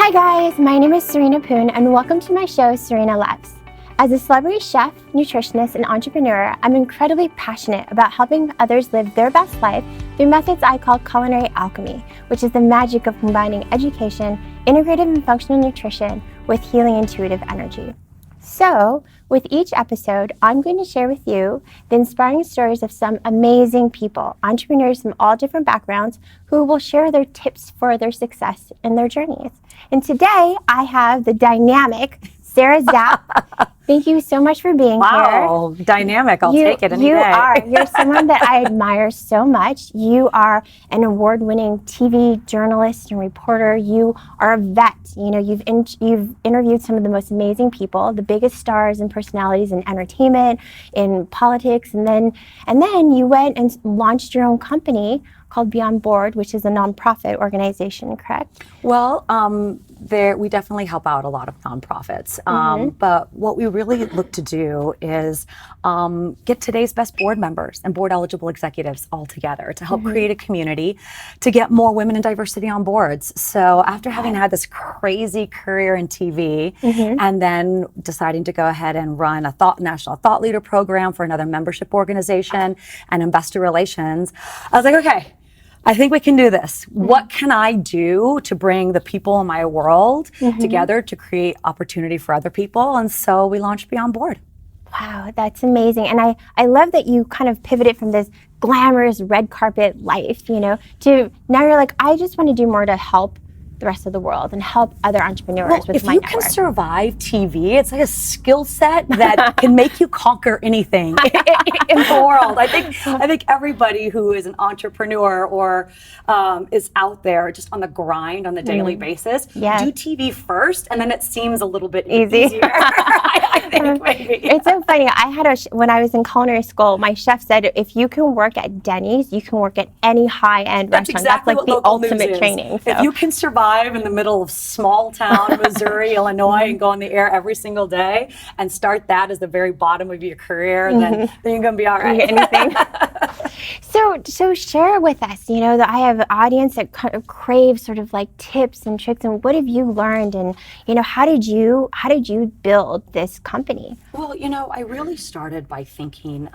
Hi guys, my name is Serena Poon and welcome to my show, Serena Loves. As a celebrity chef, nutritionist, and entrepreneur, I'm incredibly passionate about helping others live their best life through methods I call culinary alchemy, which is the magic of combining education, integrative and functional nutrition with healing intuitive energy. So, with each episode, I'm going to share with you the inspiring stories of some amazing people, entrepreneurs from all different backgrounds, who will share their tips for their success in their journeys. And today, I have the dynamic Sarah Zapp. Thank you so much for being here. Wow, dynamic. I'll take it any day. You're someone that I admire so much. You are an award-winning TV journalist and reporter. You are a vet. You know, you've interviewed some of the most amazing people, the biggest stars and personalities in entertainment, in politics, and then you went and launched your own company called Beyond Board, which is a nonprofit organization, correct? Well, we definitely help out a lot of nonprofits, but what we really look to do is get today's best board members and board eligible executives all together to help create a community to get more women and diversity on boards. So after having had this crazy career in TV and then deciding to go ahead and run a national thought leader program for another membership organization and investor relations, I was like, okay, I think we can do this. What can I do to bring the people in my world together to create opportunity for other people? And so we launched Beyond Board. Wow, that's amazing. And I love that you kind of pivoted from this glamorous red carpet life, you know, to now you're like, I just want to do more to help the rest of the world and help other entrepreneurs with my network. If you can survive TV, it's like a skill set that can make you conquer anything in the world. I think everybody who is an entrepreneur or is out there just on the grind on the daily basis, do TV first, and then it seems a little bit easier. I think maybe. It's so funny. I had when I was in culinary school, my chef said, if you can work at Denny's, you can work at any high-end restaurant. That's like the ultimate training. So. If you can survive in the middle of small town Missouri, Illinois, and go on the air every single day and start that as the very bottom of your career, then you're going to be all right. Anything. So share with us, you know, that I have an audience that kind of craves sort of like tips and tricks, and what have you learned, and, you know, how did you build this company? Well, you know, I really started by thinking,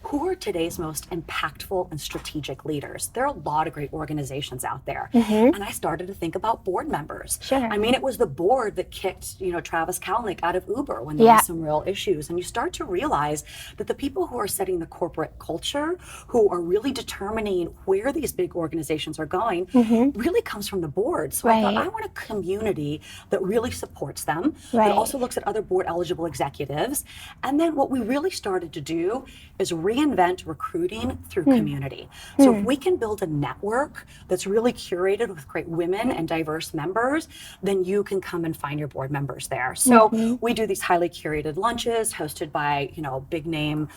who are today's most impactful and strategic leaders? There are a lot of great organizations out there. And I started to think about board members. Sure. I mean, it was the board that kicked, you know, Travis Kalanick out of Uber when there were some real issues. And you start to realize that the people who are setting the corporate culture, who are really determining where these big organizations are going, really comes from the board. So I thought, I want a community that really supports them, that also looks at other board eligible executives. And then what we really started to do is reinvent recruiting through community. So if we can build a network that's really curated with great women and diverse members, then you can come and find your board members there. So we do these highly curated lunches hosted by, you know, big name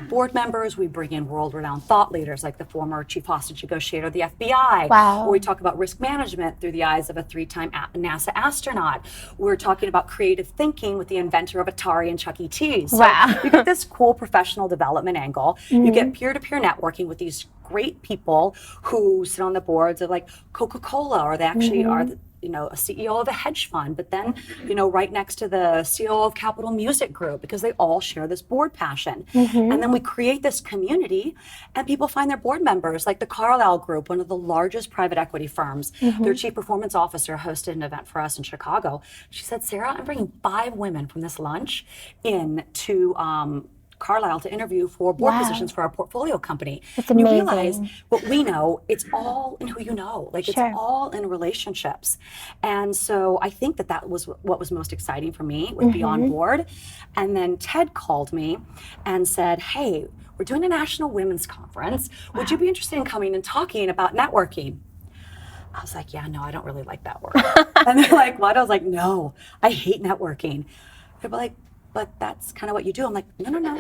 board members. We bring in world-renowned thought leaders like the former chief hostage negotiator of the FBI. Wow. We talk about risk management through the eyes of a 3-time NASA astronaut. We're talking about creative thinking with the inventor of Atari and Chuck E. Cheese. So you get this cool professional development angle. You get peer-to-peer networking with these great people who sit on the boards of like Coca-Cola, or they actually are, you know, a CEO of a hedge fund, but then, you know, right next to the CEO of Capital Music Group, because they all share this board passion. And then we create this community and people find their board members, like the Carlyle Group, one of the largest private equity firms. Their chief performance officer hosted an event for us in Chicago. She said, Sarah, I'm bringing 5 women from this lunch in to Carlyle to interview for board positions for our portfolio company. That's amazing. You realize what we know, it's all in who you know. Like it's all in relationships. And so I think that was what was most exciting for me with Beyond Board. And then Ted called me and said, hey, we're doing a national women's conference. Would you be interested in coming and talking about networking? I was like, yeah, no, I don't really like that word. And they're like, what? I was like, no, I hate networking. They were like, but that's kind of what you do. I'm like, no.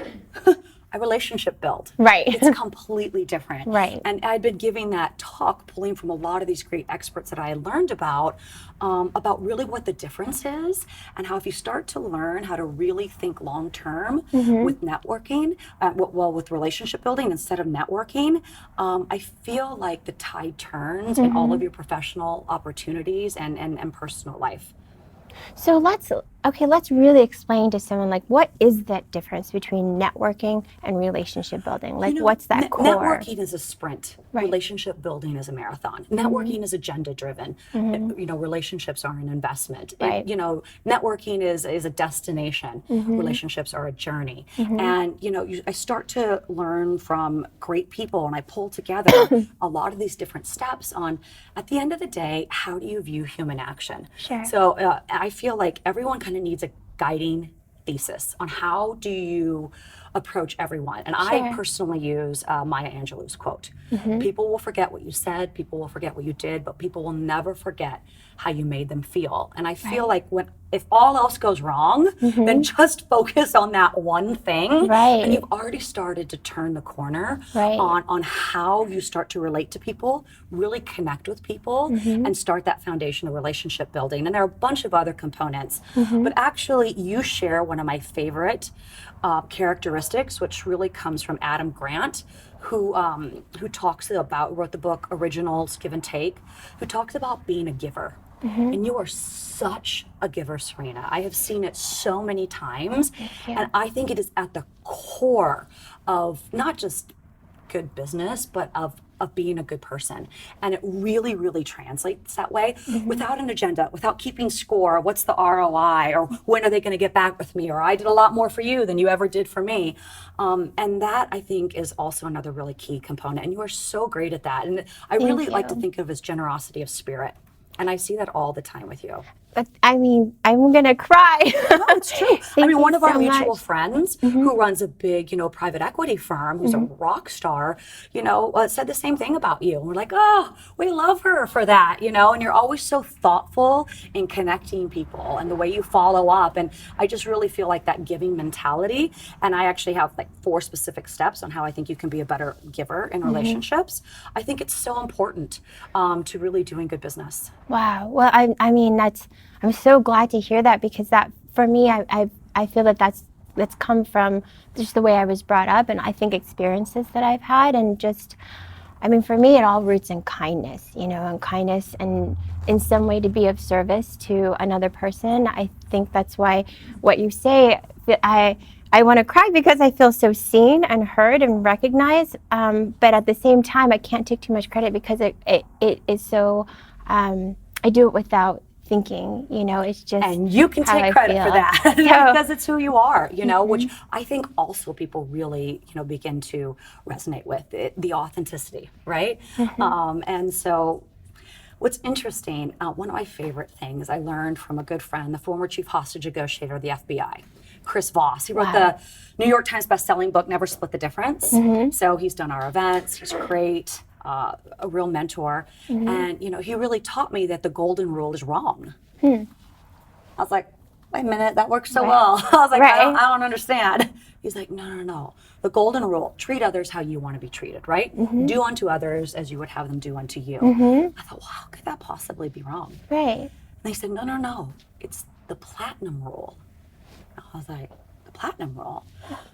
I relationship build. Right. It's completely different. Right. And I'd been giving that talk, pulling from a lot of these great experts that I had learned about really what the difference is, and how if you start to learn how to really think long term with networking, with relationship building instead of networking, I feel like the tide turns in all of your professional opportunities and personal life. So let's really explain to someone, like, what is that difference between networking and relationship building? Like, what's that core? Networking is a sprint. Right. Relationship building is a marathon. Networking is agenda driven. Relationships are an investment. Right. Networking is a destination. Relationships are a journey. And I start to learn from great people, and I pull together a lot of these different steps on, at the end of the day, how do you view human action? Sure. So I feel like everyone kind of needs a guiding thesis on how do you approach everyone. And I personally use Maya Angelou's quote. People will forget what you said, people will forget what you did, but people will never forget how you made them feel. And I feel like if all else goes wrong, then just focus on that one thing. Right. And you've already started to turn the corner on how you start to relate to people, really connect with people, and start that foundation of relationship building. And there are a bunch of other components, but actually you share one of my favorite characteristics, which really comes from Adam Grant, who wrote the book Originals, Give and Take, who talks about being a giver. And you are such a giver, Serena. I have seen it so many times, and I think it is at the core of not just good business, but of being a good person. And it really, really translates that way without an agenda, without keeping score. What's the ROI? Or when are they going to get back with me? Or I did a lot more for you than you ever did for me. And that, I think, is also another really key component. And you are so great at that. And I really like to think of as generosity of spirit. And I see that all the time with you. I mean, I'm going to cry. No, it's true. I mean, one of our so mutual much. friends who runs a big, private equity firm, who's a rock star, said the same thing about you. And we're like, oh, we love her for that, and you're always so thoughtful in connecting people and the way you follow up. And I just really feel like that giving mentality. And I actually have like 4 specific steps on how I think you can be a better giver in relationships. I think it's so important to really doing good business. Wow. Well, I mean, I'm so glad to hear that, because that, for me, I feel that that's come from just the way I was brought up, and I think experiences that I've had, and just, I mean, for me, it all roots in kindness, and kindness, and in some way to be of service to another person. I think that's why what you say, I want to cry, because I feel so seen and heard and recognized, but at the same time, I can't take too much credit, because it is so, I do it without thinking, it's just. And you can take credit for that because it's who you are, which I think also people really, begin to resonate with the authenticity, right? And so what's interesting, one of my favorite things I learned from a good friend, the former chief hostage negotiator of the FBI, Chris Voss. He wrote the New York Times best-selling book, Never Split the Difference. So he's done our events, he's great. A real mentor, and he really taught me that the golden rule is wrong. I was like, wait a minute, that works so well. I was like, I don't understand. He's like, no. The golden rule: treat others how you want to be treated. Right? Do unto others as you would have them do unto you. I thought, well, how could that possibly be wrong? Right. And they said, no, it's the platinum rule. I was like, the platinum rule.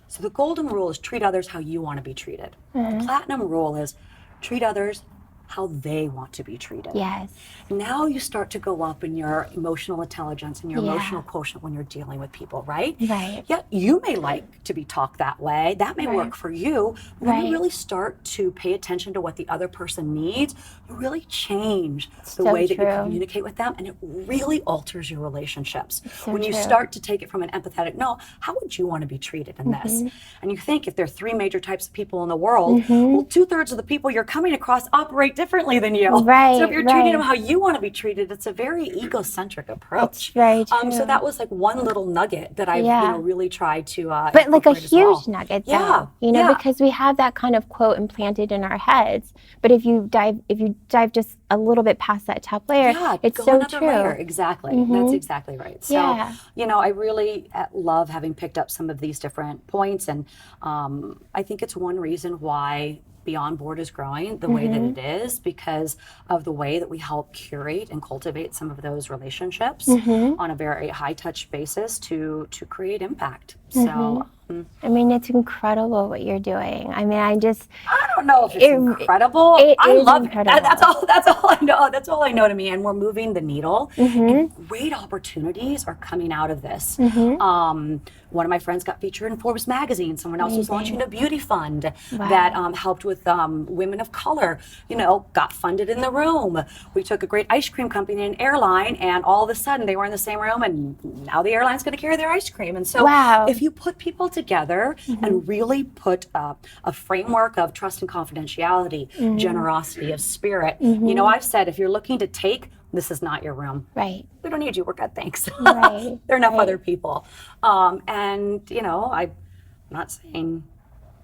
So the golden rule is treat others how you want to be treated. The platinum rule is treat others how they want to be treated. Yes. Now you start to go up in your emotional intelligence and your emotional quotient when you're dealing with people, right? Right. Yeah, you may like to be talked that way. That may work for you. When you really start to pay attention to what the other person needs, you really change the way that you communicate with them, and it really alters your relationships. When you start to take it from an empathetic, no, how would you want to be treated in this? And you think if there are 3 major types of people in the world, well, 2/3 of the people you're coming across operate differently than you. Right, so if you're treating them how you want to be treated, it's a very egocentric approach. That's very true. So that was like one little nugget that I really tried to but like a huge nugget, though, because we have that kind of quote implanted in our heads. But if you dive just a little bit past that top layer. Yeah, it's go so another true. layer. Exactly. That's exactly right. So, Yeah. I really love having picked up some of these different points. And I think it's one reason why Beyond Board is growing the way that it is, because of the way that we help curate and cultivate some of those relationships on a very high touch basis to create impact. So I mean, it's incredible what you're doing. I mean, I don't know if it's incredible. I love incredible. it. That's all I know. That's all I know to me. And we're moving the needle. And great opportunities are coming out of this. One of my friends got featured in Forbes magazine. Someone else was launching a beauty fund that helped with women of color. Got funded in the room. We took a great ice cream company and airline, and all of a sudden they were in the same room, and now the airline's going to carry their ice cream. And so if you put people together and really put a framework of trust and confidentiality, generosity of spirit, I've said, if you're looking to take, this is not your room. Right. We don't need you. We're good, thanks. Right. There are enough other people. I'm not saying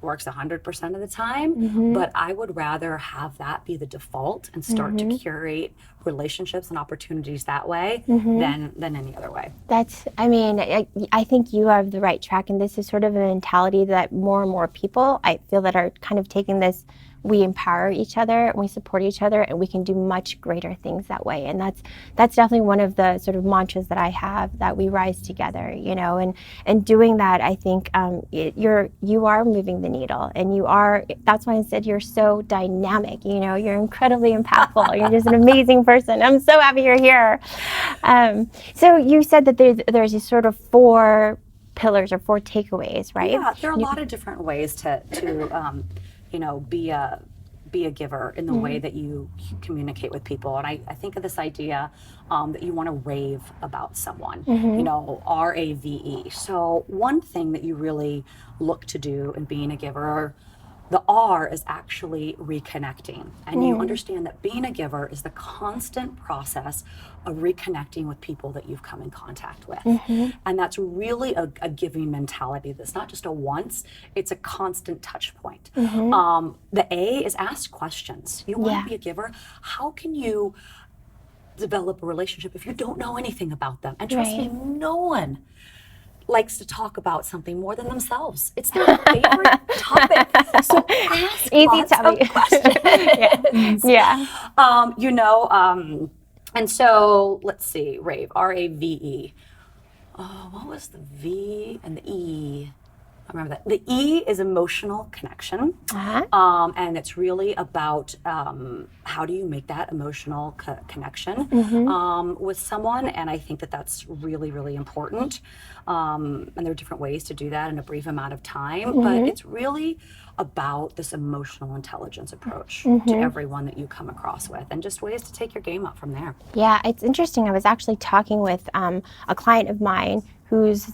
works 100% of the time, but I would rather have that be the default and start to curate relationships and opportunities that way than any other way. I think you are the right track, and this is sort of a mentality that more and more people, I feel, that are kind of taking this. We empower each other and we support each other, and we can do much greater things that way. And that's definitely one of the sort of mantras that I have, that we rise together, and doing that, I think you are moving the needle, and that's why I said you're so dynamic, you're incredibly impactful. You're just an amazing person. I'm so happy you're here. So you said that there's these sort of 4 pillars or 4 takeaways, right? Yeah, there are a lot of different ways to be a giver in the way that you communicate with people. And I think of this idea that you want to rave about someone, RAVE. So one thing that you really look to do in being a giver, the R is actually reconnecting. And you understand that being a giver is the constant process of reconnecting with people that you've come in contact with. And that's really a giving mentality. That's not just a once, it's a constant touch point. The A is ask questions. You want to be a giver. How can you develop a relationship if you don't know anything about them? And trust me, no one likes to talk about something more than themselves. It's their favorite topic. So ask lots of questions. And so let's see, rave, RAVE. Oh, what was the V and the E? I remember that. The E is emotional connection. And it's really about how do you make that emotional connection with someone. And I think that that's really, really important. And there are different ways to do that in a brief amount of time. But it's really about this emotional intelligence approach to everyone that you come across with, and just ways to take your game up from there. Yeah, it's interesting. I was actually talking with a client of mine who's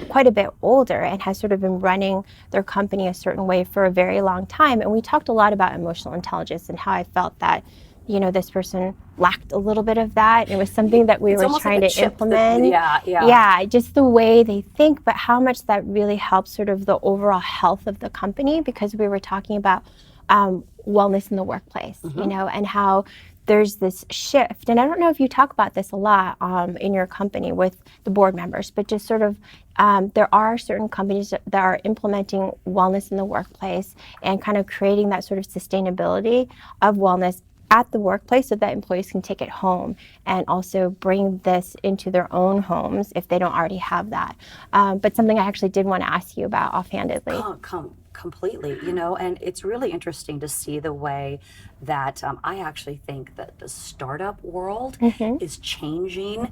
quite a bit older and has sort of been running their company a certain way for a very long time. And we talked a lot about emotional intelligence and how I felt that, this person lacked a little bit of that. It was something that we were trying to implement. Yeah, just the way they think, but how much that really helps sort of the overall health of the company, because we were talking about wellness in the workplace, and how there's this shift. And I don't know if you talk about this a lot in your company with the board members, but just sort of there are certain companies that are implementing wellness in the workplace and kind of creating that sort of sustainability of wellness at the workplace so that employees can take it home and also bring this into their own homes if they don't already have that. But something I actually did want to ask you about offhandedly. Completely, and it's really interesting to see the way that I actually think that the startup world is changing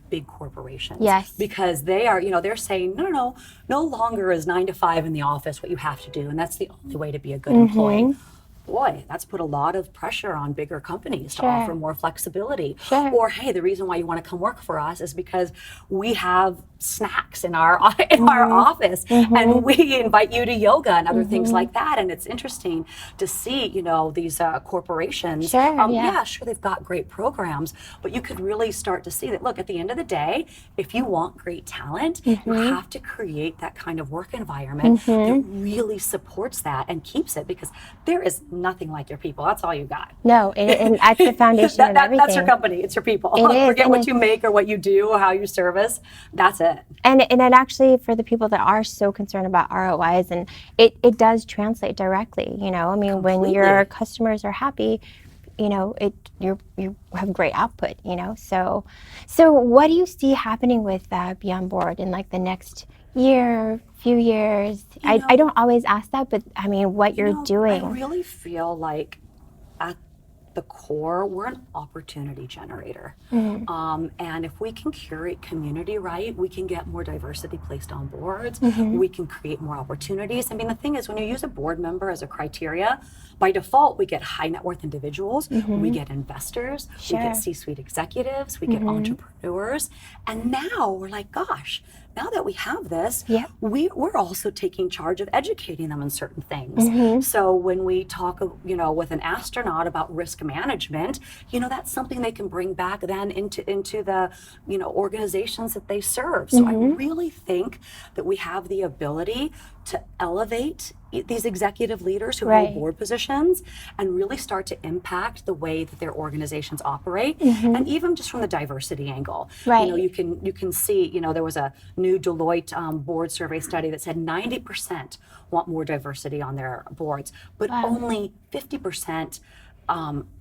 big corporations. Yes. Because they are, they're saying, no longer is 9 to 5 in the office what you have to do, and that's the only way to be a good employee. Boy, that's put a lot of pressure on bigger companies to offer more flexibility. Or, hey, the reason why you want to come work for us is because we have snacks in our office, and we invite you to yoga and other things like that. And it's interesting to see, these corporations. Sure, they've got great programs, but you could really start to see that, look, at the end of the day, if you want great talent, you have to create that kind of work environment that really supports that and keeps it, because there is nothing like your people. That's all you got. No, and that's the foundation of everything. That's your company. It's your people. It is. Forget what you make or what you do or how you service. That's it. And it actually, for the people that are so concerned about ROIs, and it does translate directly, you know. I mean, when your customers are happy, you know, you have great output, you know. So what do you see happening with Beyond Board in like the next year, few years? I don't always ask that, but I mean, what you're doing. I really feel like at the core, we're an opportunity generator. And if we can curate community right, we can get more diversity placed on boards. We can create more opportunities. I mean, the thing is, when you use a board member as a criteria, by default, we get high net worth individuals, we get investors, we get C-suite executives, we get entrepreneurs. And now we're like, gosh, now that we have this, we're also taking charge of educating them on certain things. So when we talk, you know, with an astronaut about risk management, you know, that's something they can bring back then into the, you know, organizations that they serve. So I really think that we have the ability to elevate these executive leaders who hold board positions and really start to impact the way that their organizations operate. And even just from the diversity angle, you know, you can see, you know, there was a new Deloitte board survey study that said 90% want more diversity on their boards, but only 50%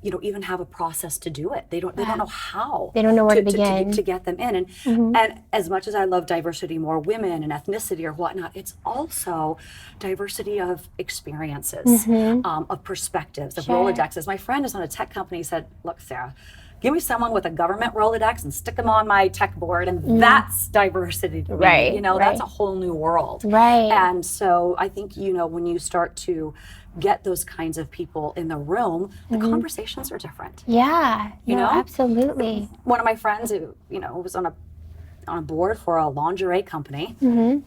you know, even have a process to do it. They don't know how. They don't know where to begin to get them in. And as much as I love diversity, more women and ethnicity or whatnot, it's also diversity of experiences, of perspectives, of Rolodexes. My friend is on a tech company. He said, "Look, Sarah, give me someone with a government Rolodex and stick them on my tech board, and that's diversity to me. You know, that's a whole new world." And so I think, you know, when you start to get those kinds of people in the room, the conversations are different. You know, absolutely. One of my friends, who, you know, was on a board for a lingerie company,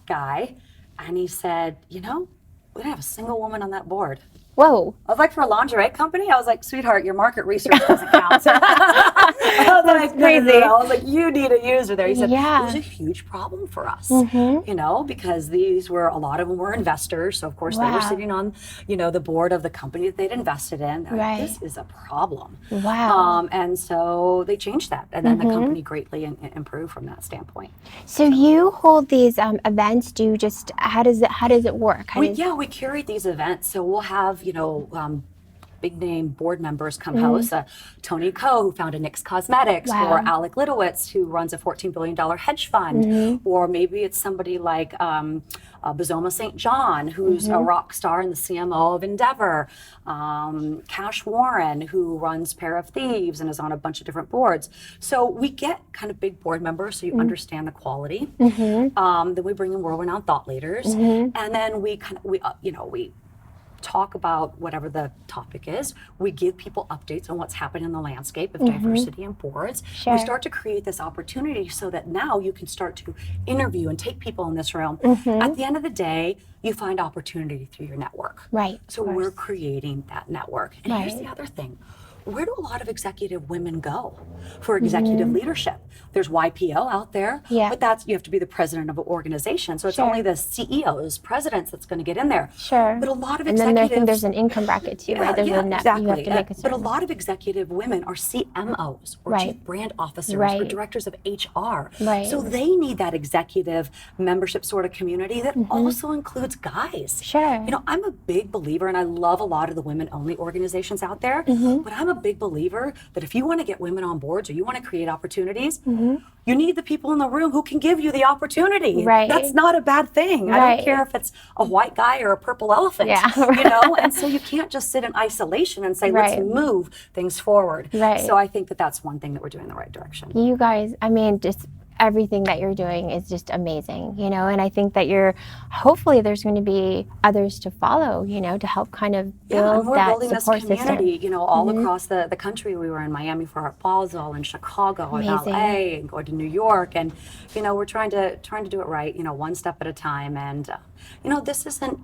guy, and he said, you know, we didn't have a single woman on that board. Whoa. I was like, for a lingerie company? I was like, sweetheart, your market research doesn't count. I was like, crazy. No. I was like, you need a user there. He said, it was a huge problem for us, you know, because a lot of them were investors. So of course they were sitting on, you know, the board of the company that they'd invested in. Like, this is a problem. And so they changed that. And then the company greatly improved from that standpoint. So you hold these events. Do you just, how does it work? We curate these events. So we'll have, you know, big name board members come host. Tony Ko, who founded NYX Cosmetics, or Alec Litowitz, who runs a $14 billion hedge fund, or maybe it's somebody like Bazoma St. John, who's a rock star and the CMO of Endeavor, Cash Warren, who runs Pair of Thieves and is on a bunch of different boards. So we get kind of big board members, so you understand the quality. Then we bring in world-renowned thought leaders, and then we talk about whatever the topic is. We give people updates on what's happening in the landscape of diversity in boards. We start to create this opportunity so that now you can start to interview and take people in this room. At the end of the day, you find opportunity through your network. So we're creating that network. And here's the other thing. Where do a lot of executive women go for executive leadership? There's YPO out there, but you have to be the president of an organization. So it's only the CEOs, presidents that's going to get in there. But a lot of executives... And then I think there's an income bracket too, right? There's a net you have to make a certain... But a lot of executive women are CMOs or chief brand officers or directors of HR. So they need that executive membership sort of community that also includes guys. You know, I'm a big believer, and I love a lot of the women-only organizations out there, but I'm a big believer that if you want to get women on boards or you want to create opportunities, you need the people in the room who can give you the opportunity. That's not a bad thing. I don't care if it's a white guy or a purple elephant, you know? And so you can't just sit in isolation and say, let's move things forward. So I think that that's one thing that we're doing in the right direction. You guys, I mean, just everything that you're doing is just amazing, you know, and I think that hopefully there's going to be others to follow, you know, to help kind of build that support this community, system. you know, all across the country. We were in Miami for Art Basel, and Chicago, and LA, and going to New York, and, you know, we're trying to do it right, you know, one step at a time. And, you know, this isn't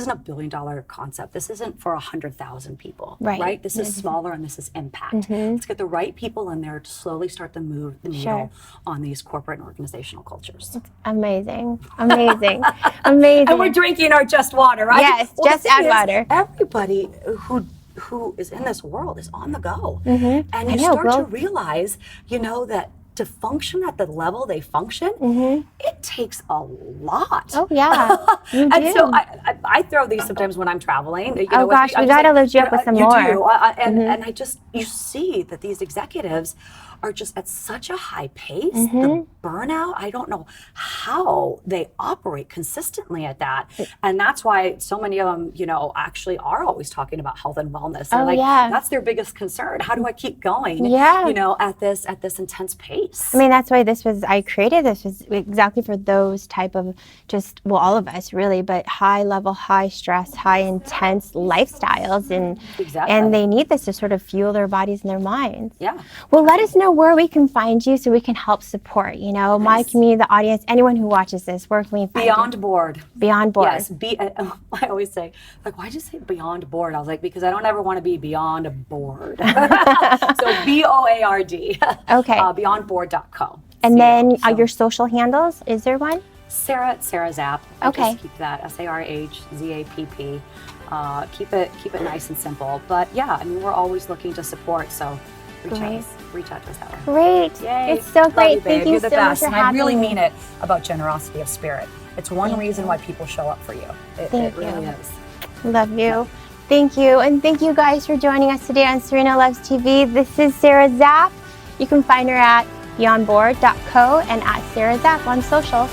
a billion-dollar concept. This isn't for 100,000 people, right? This is smaller, and this is impact. Let's get the right people in there to slowly start to move the needle on these corporate and organizational cultures. It's amazing, amazing. And we're drinking our Just Water, right? Yes, just add water. Everybody who who is in this world is on the go. Mm-hmm. And you start to realize, you know, that to function at the level they function, it takes a lot. Oh yeah, you and do. so I throw these sometimes when I'm traveling. You know, gosh, we gotta load you up with some you more. do. And I just, you see that these executives are just at such a high pace. The burnout, I don't know how they operate consistently at that. And that's why so many of them, you know, actually are always talking about health and wellness. They're that's their biggest concern. How do I keep going, you know, at this intense pace? I mean, that's why I created this was exactly for those type of just, well, all of us really, but high level, high stress, high intense lifestyles. And they need this to sort of fuel their bodies and their minds. Yeah. Well, let us know where we can find you so we can help support, you know, my community, the audience, anyone who watches this. Where can we find Beyond you? Board. Beyond Board. Yes. I always say, like, why'd you say Beyond Board? I was like, because I don't ever want to be beyond bored. So BOARD. Okay. Beyondboard.co. And then your social handles, is there one? Sarah Zapp. Okay. Just keep that SARHZAPP. Keep it nice and simple. But yeah, I mean, we're always looking to support. So reach out to us that way. Great. Yay. It's so great. Thank you You're so the much best. for And having me. I really mean it about generosity of spirit. It's one reason why people show up for you. It really is. Love you. Thank you. And thank you guys for joining us today on Serena Loves TV. This is Sarah Zapp. You can find her at beyondboard.co and at Sarah Zapp on social.